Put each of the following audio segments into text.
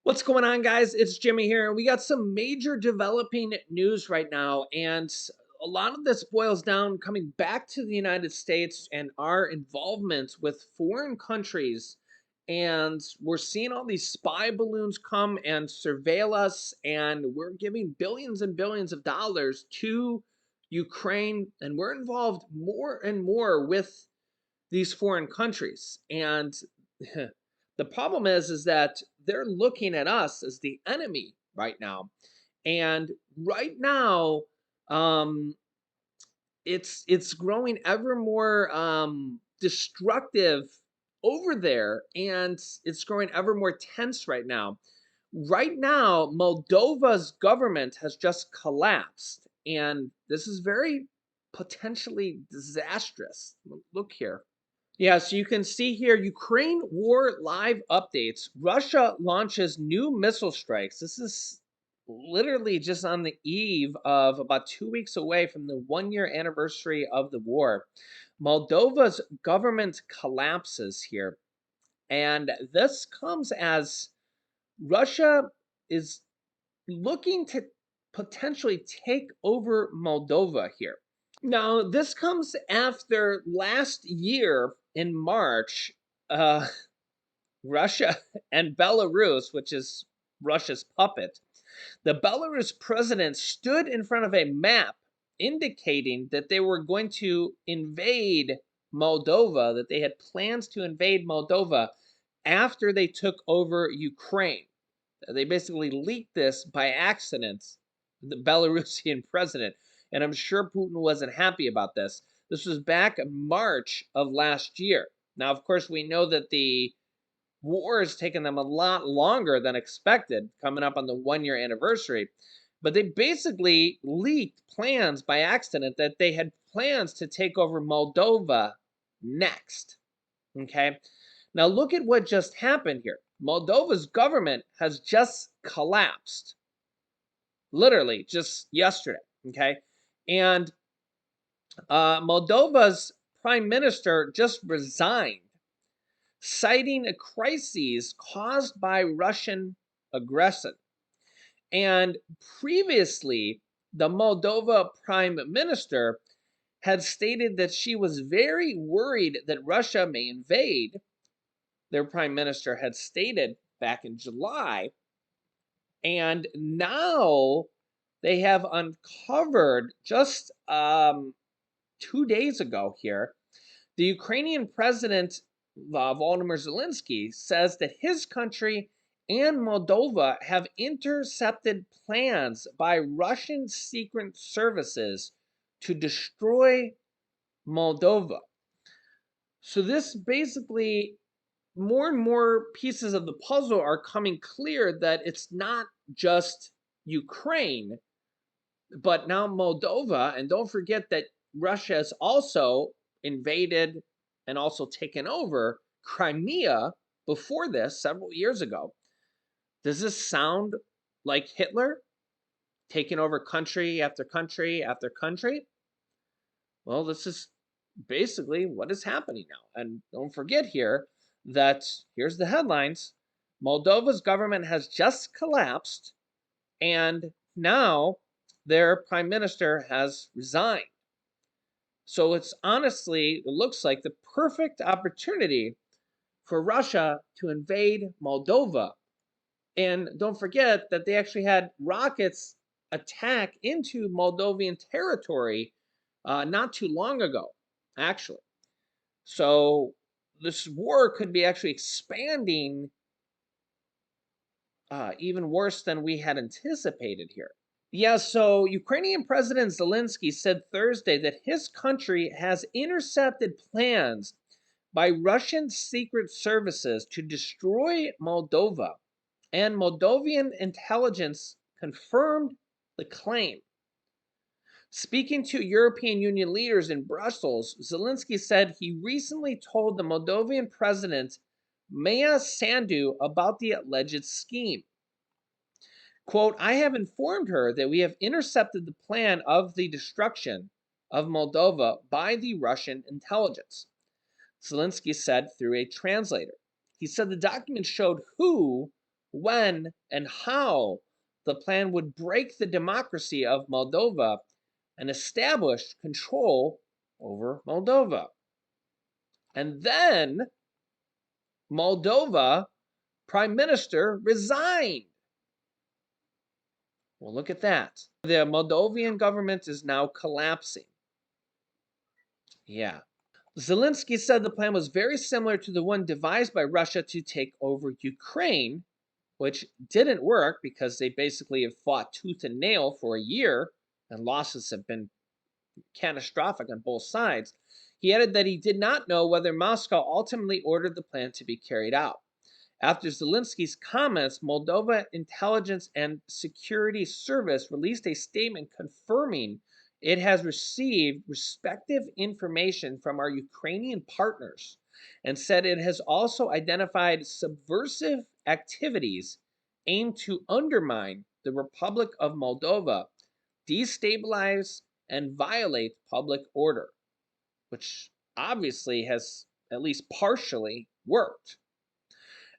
What's going on, guys? It's Jimmy here. We got some major developing news right now, and a lot of this boils down coming back to the United States and our involvement with foreign countries. And we're seeing all these spy balloons come and surveil us, and we're giving billions and billions of dollars to Ukraine, and we're involved more and more with these foreign countries. And the problem is that they're looking at us as the enemy right now. And right now, um, it's growing ever more destructive over there, and it's growing ever more tense right now. Right now, Moldova's government has just collapsed, and this is very potentially disastrous. Look here. Yeah, so you can see here Ukraine war live updates. Russia launches new missile strikes. This is literally just on the eve of about 2 weeks away from the 1 year anniversary of the war. Moldova's government collapses here. And this comes as Russia is looking to potentially take over Moldova here. Now, this comes after last year in March, uh, Russia and Belarus, which is Russia's puppet, the Belarus president stood in front of a map indicating that they were going to invade Moldova, that they had plans to invade Moldova after they took over Ukraine. They basically leaked this by accident, the Belarusian president. And I'm sure Putin wasn't happy about this. This was back in March of last year. Now, of course, we know that the war has taken them a lot longer than expected, coming up on the 1 year anniversary. But they basically leaked plans by accident that they had plans to take over Moldova next. Okay. Now look at what just happened here. Moldova's government has just collapsed, literally just yesterday. Okay. And Moldova's prime minister just resigned, citing a crisis caused by Russian aggression. And previously, the Moldova prime minister had stated that she was very worried that Russia may invade. Their prime minister had stated back in July. And now they have uncovered just 2 days ago here. The Ukrainian president, Volodymyr Zelensky, says that his country and Moldova have intercepted plans by Russian secret services to destroy Moldova. So, this basically, more and more pieces of the puzzle are coming clear that it's not just Ukraine, but now Moldova. And don't forget that Russia has also invaded and also taken over Crimea before this several years ago. Does this sound like Hitler taking over country after country after country? Well, this is basically what is happening now. And don't forget here that here's the headlines: Moldova's government has just collapsed, and now their prime minister has resigned. So it's honestly, it looks like the perfect opportunity for Russia to invade Moldova. And don't forget that they actually had rockets attack into Moldovan territory not too long ago, actually. So this war could be actually expanding even worse than we had anticipated here. Yeah, so Ukrainian President Zelensky said Thursday that his country has intercepted plans by Russian secret services to destroy Moldova, and Moldovan intelligence confirmed the claim. Speaking to European Union leaders in Brussels, Zelensky said he recently told the Moldovan president Maya Sandu about the alleged scheme. Quote, I have informed her that we have intercepted the plan of the destruction of Moldova by the Russian intelligence, Zelensky said through a translator. He said the document showed who when and how the plan would break the democracy of Moldova and establish control over Moldova. And then Moldova prime minister resigned. Well, look at that. The Moldovan government is now collapsing. Yeah. Zelensky said the plan was very similar to the one devised by Russia to take over Ukraine, which didn't work because they basically have fought tooth and nail for a year, and losses have been catastrophic on both sides. He added that he did not know whether Moscow ultimately ordered the plan to be carried out. After Zelensky's comments, Moldova Intelligence and Security Service released a statement confirming it has received respective information from our Ukrainian partners and said it has also identified subversive activities aimed to undermine the Republic of Moldova, destabilize, and violate public order, which obviously has at least partially worked.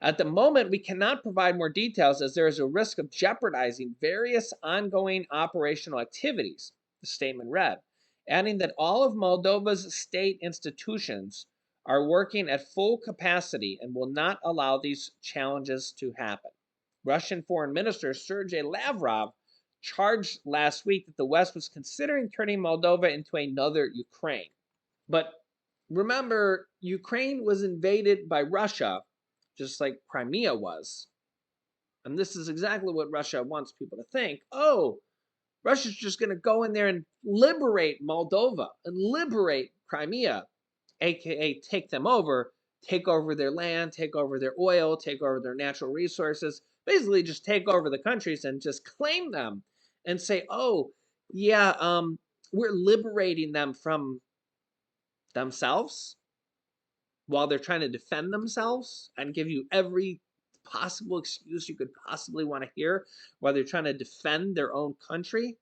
At the moment, we cannot provide more details as there is a risk of jeopardizing various ongoing operational activities, the statement read, adding that all of Moldova's state institutions are working at full capacity and will not allow these challenges to happen. Russian Foreign Minister Sergei Lavrov charged last week that the West was considering turning Moldova into another Ukraine. But remember, Ukraine was invaded by Russia, just like Crimea was. And this is exactly what Russia wants people to think. Oh, Russia's just going to go in there and liberate Moldova and liberate Crimea, aka take them over, take over their land, take over their oil, take over their natural resources, basically just take over the countries and just claim them and say, oh, yeah, we're liberating them from themselves while they're trying to defend themselves and give you every possible excuse you could possibly want to hear while they're trying to defend their own country.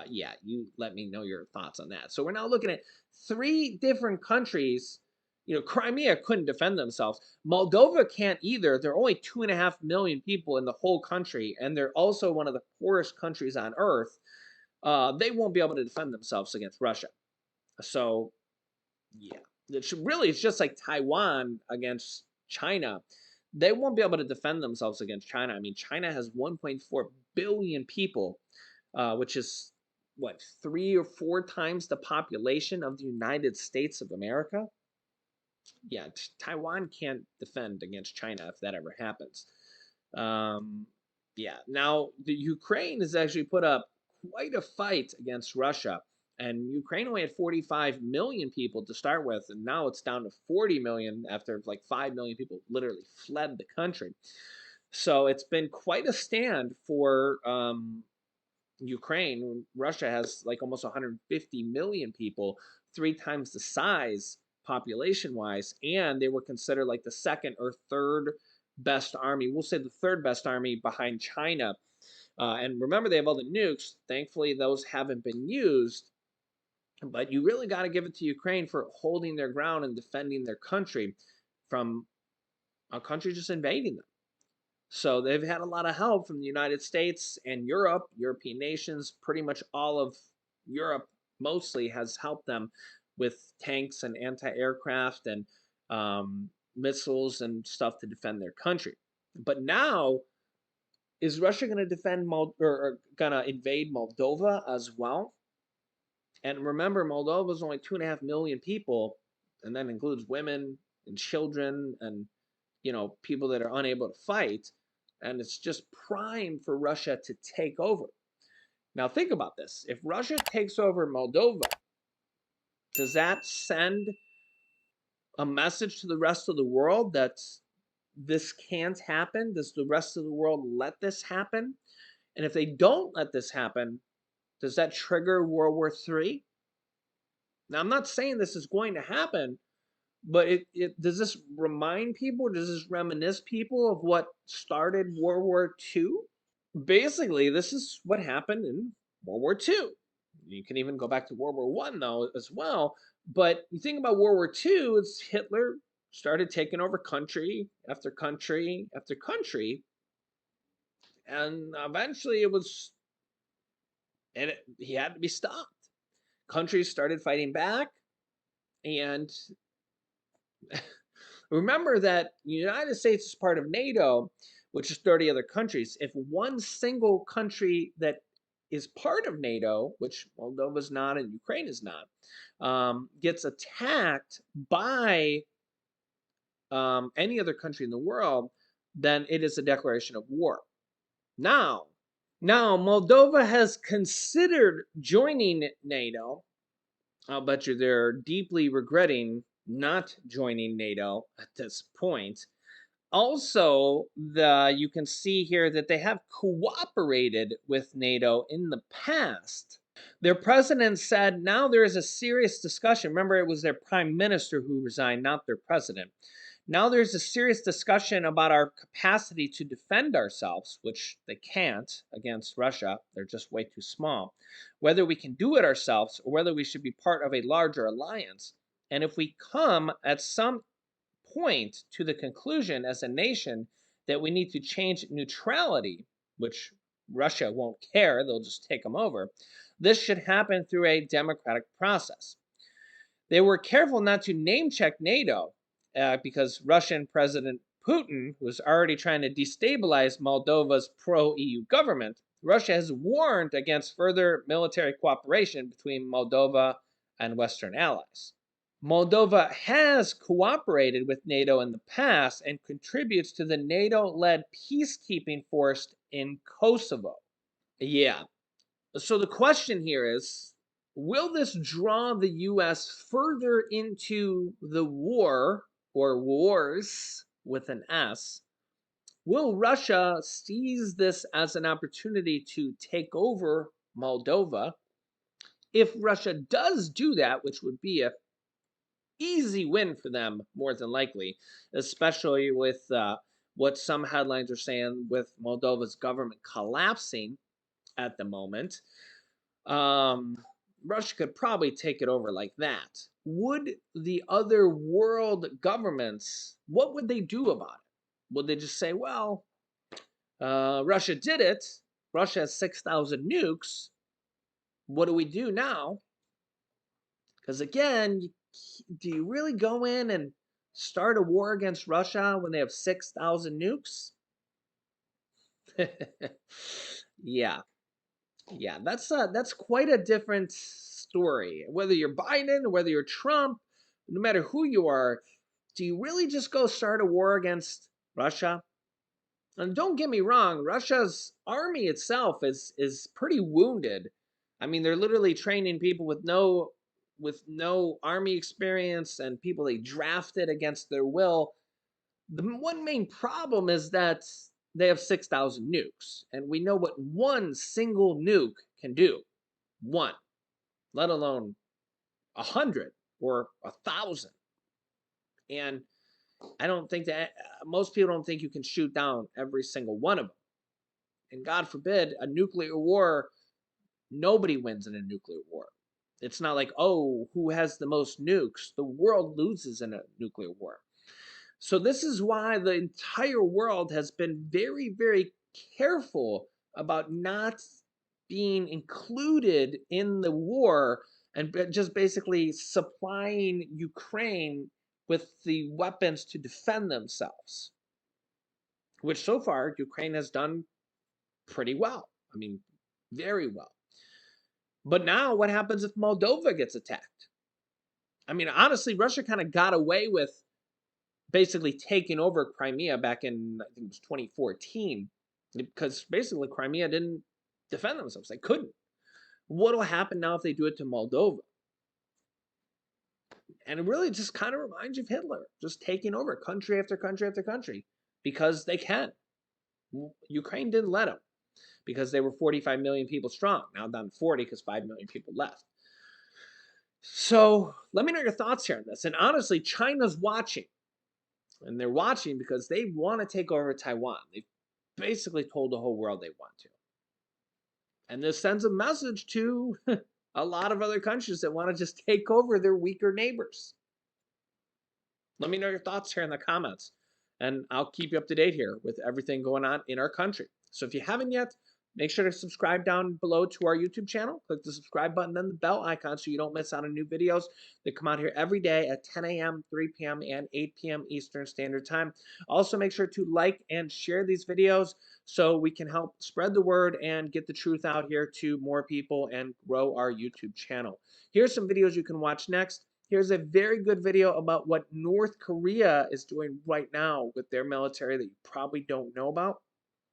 Yeah, you let me know your thoughts on that. So we're now looking at three different countries. You know, Crimea couldn't defend themselves. Moldova can't either. There are only 2.5 million people in the whole country, and they're also one of the poorest countries on earth. They won't be able to defend themselves against Russia. So, yeah, it's just like Taiwan against China. They won't be able to defend themselves against China. I mean, China has 1.4 billion people, which is what, 3 or 4 times the population of the United States of America. Yeah, Taiwan can't defend against China if that ever happens. Yeah, now the Ukraine has actually put up quite a fight against Russia. And Ukraine only had 45 million people to start with, and now it's down to 40 million after like 5 million people literally fled the country. So it's been quite a stand for Ukraine. Russia has like almost 150 million people, 3 times the size population wise, and they were considered like the second or third best army. We'll say the third best army behind China. And remember, they have all the nukes. Thankfully, those haven't been used. But you really got to give it to Ukraine for holding their ground and defending their country from a country just invading them. So they've had a lot of help from the United States and Europe, European nations. Pretty much all of Europe mostly has helped them with tanks and anti-aircraft and missiles and stuff to defend their country. But now, is Russia going to defend or going to invade Moldova as well? And remember, Moldova is only 2.5 million people, and that includes women and children and people that are unable to fight, and it's just prime for Russia to take over. Now think about this. If Russia takes over Moldova, does that send a message to the rest of the world that this can't happen? Does the rest of the world let this happen? And if they don't let this happen, does that trigger World War III? Now, I'm not saying this is going to happen, but it does this remind people, does this reminisce people of what started World War II? Basically, this is what happened in World War II. You can even go back to World War I, though, as well. But you think about World War II, it's Hitler started taking over country after country after country, and eventually he had to be stopped. Countries started fighting back, and remember that the United States is part of NATO, which is 30 other countries. If one single country that is part of NATO, which Moldova's not and Ukraine is not, gets attacked by any other country in the world, then it is a declaration of war. Now, now Moldova has considered joining NATO. I'll bet you they're deeply regretting not joining NATO at this point. Also, you can see here that they have cooperated with NATO in the past. Their president said now there is a serious discussion. Remember, it was their prime minister who resigned, not their president. Now there's a serious discussion about our capacity to defend ourselves, which they can't against Russia. They're just way too small. Whether we can do it ourselves or whether we should be part of a larger alliance. And if we come at some point to the conclusion as a nation that we need to change neutrality, which Russia won't care, they'll just take them over, this should happen through a democratic process. They were careful not to name check NATO because Russian President Putin was already trying to destabilize Moldova's pro EU government. Russia has warned against further military cooperation between Moldova and Western allies. Moldova has cooperated with NATO in the past and contributes to the NATO led peacekeeping force in Kosovo. Yeah. So the question here is, will this draw the US further into the war or wars with an S? Will Russia seize this as an opportunity to take over Moldova? If Russia does do that, which would be a easy win for them, more than likely, especially with what some headlines are saying with Moldova's government collapsing at the moment. Russia could probably take it over like that. Would the other world governments, what would they do about it? Would they just say, well, Russia did it. Russia has 6,000 nukes. What do we do now? Because again, do you really go in and start a war against Russia when they have 6,000 nukes? Yeah, yeah, that's quite a different story. Whether you're Biden or whether you're Trump, no matter who you are, do you really just go start a war against Russia? And don't get me wrong, Russia's army itself is pretty wounded. I mean, they're literally training people with no army experience and people they drafted against their will. The one main problem is that they have 6,000 nukes, and we know what one single nuke can do. One, let alone 100 or 1,000. And I don't think that most people don't think you can shoot down every single one of them. And God forbid, a nuclear war, nobody wins in a nuclear war. It's not like, oh, who has the most nukes? The world loses in a nuclear war. So, this is why the entire world has been very, very careful about not being included in the war and just basically supplying Ukraine with the weapons to defend themselves, which so far Ukraine has done pretty well. I mean, very well. But now, what happens if Moldova gets attacked? I mean, honestly, Russia kind of got away with basically taking over Crimea back in, I think it was 2014, because basically Crimea didn't defend themselves. They couldn't. What will happen now if they do it to Moldova? And it really just kind of reminds you of Hitler, just taking over country after country after country because they can. Ukraine didn't let them because they were 45 million people strong. Now down to 40 because 5 million people left. So let me know your thoughts here on this. And honestly, China's watching. And they're watching because they want to take over Taiwan. They've basically told the whole world they want to. And this sends a message to a lot of other countries that want to just take over their weaker neighbors. Let me know your thoughts here in the comments, and I'll keep you up to date here with everything going on in our country. So if you haven't yet, make sure to subscribe down below to our YouTube channel. Click the subscribe button, then the bell icon so you don't miss out on new videos that come out here every day at 10 a.m., 3 p.m., and 8 p.m. Eastern Standard Time. Also, make sure to like and share these videos so we can help spread the word and get the truth out here to more people and grow our YouTube channel. Here's some videos you can watch next. Here's a very good video about what North Korea is doing right now with their military that you probably don't know about.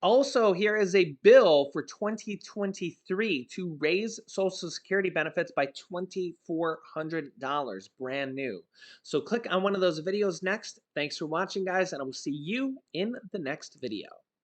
Also, here is a bill for 2023 to raise Social Security benefits by $2,400, brand new. So click on one of those videos next. Thanks for watching, guys, and I will see you in the next video.